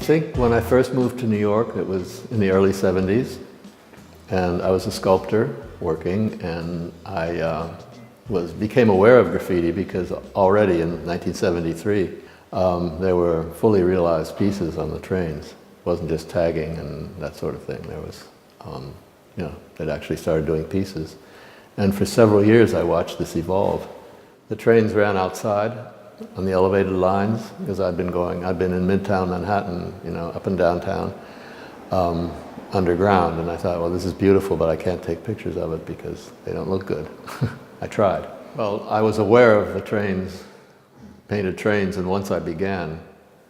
think when I first moved to New York, it was in the early 70s, and I was a sculptor working, and I became aware of graffiti because already in 1973, there were fully realized pieces on the trains. It wasn't just tagging and that sort of thing. There was, they'd actually started doing pieces. And for several years, I watched this evolve. The trains ran outside on the elevated lines because I'd been in Midtown Manhattan, up and downtown, underground, and I thought, well, this is beautiful, but I can't take pictures of it because they don't look good. I tried. Well, I was aware of the trains, painted trains, and once I began,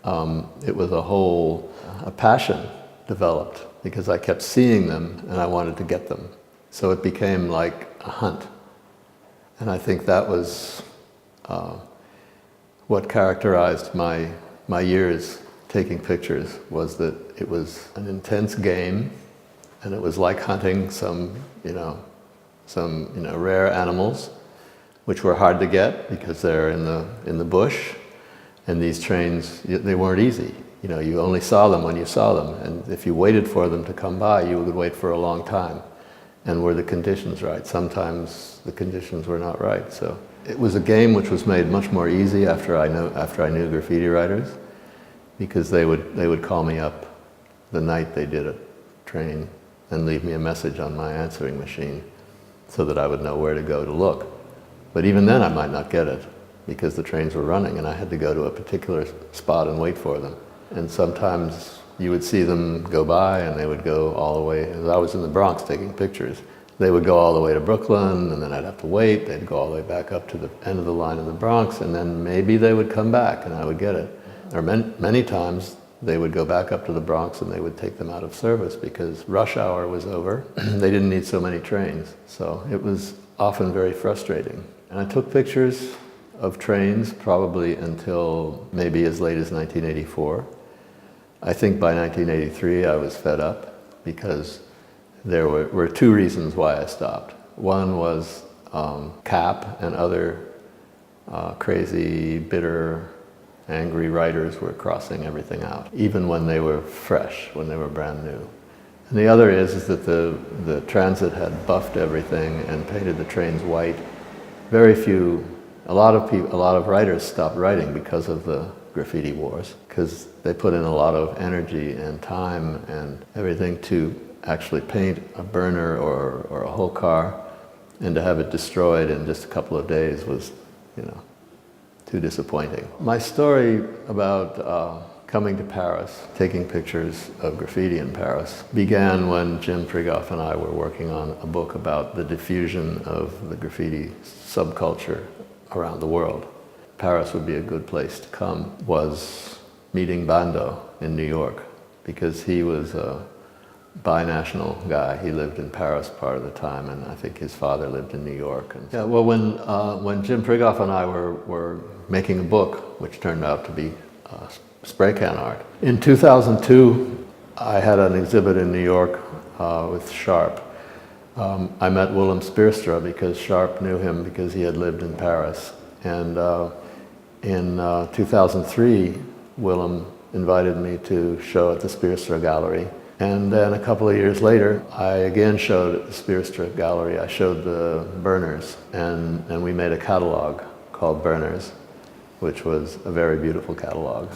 it was a passion developed because I kept seeing them and I wanted to get them. So it became like a hunt. And I think that was what characterized my years taking pictures, was that it was an intense game, and it was like hunting some rare animals, which were hard to get because they're in the bush, and these trains, they weren't easy. You only saw them when you saw them, and if you waited for them to come by, you would wait for a long time. And were the conditions right? Sometimes the conditions were not right. So it was a game which was made much more easy after I knew graffiti writers, because they would call me up the night they did a train and leave me a message on my answering machine so that I would know where to go to look. But even then I might not get it because the trains were running and I had to go to a particular spot and wait for them. And sometimes you would see them go by and they would go all the way, as I was in the Bronx taking pictures, they would go all the way to Brooklyn, and then I'd have to wait. They'd go all the way back up to the end of the line in the Bronx, and then maybe they would come back and I would get it. Or many times they would go back up to the Bronx and they would take them out of service because rush hour was over. They didn't need so many trains. So it was often very frustrating. And I took pictures of trains probably until maybe as late as 1984. I think by 1983 I was fed up because there were two reasons why I stopped. One was Cap and other crazy, bitter, angry writers were crossing everything out, even when they were fresh, when they were brand new. And the other is that the transit had buffed everything and painted the trains white. A lot of writers stopped writing because of the graffiti wars, because they put in a lot of energy and time and everything to actually paint a burner or a whole car, and to have it destroyed in just a couple of days was, too disappointing. My story about coming to Paris, taking pictures of graffiti in Paris, began when Jim Prigoff and I were working on a book about the diffusion of the graffiti subculture around the world. Paris would be a good place to come. Was meeting Bando in New York, because he was a binational guy. He lived in Paris part of the time, and I think his father lived in New York. And yeah, well, when Jim Prigoff and I were making a book, which turned out to be spray can art. In 2002, I had an exhibit in New York with Sharp. I met Willem Speerstra because Sharp knew him because he had lived in Paris. And in 2003, Willem invited me to show at the Speerstra Gallery. And then a couple of years later, I again showed at the Speerstra Gallery. I showed the burners, and we made a catalog called Burners, which was a very beautiful catalog.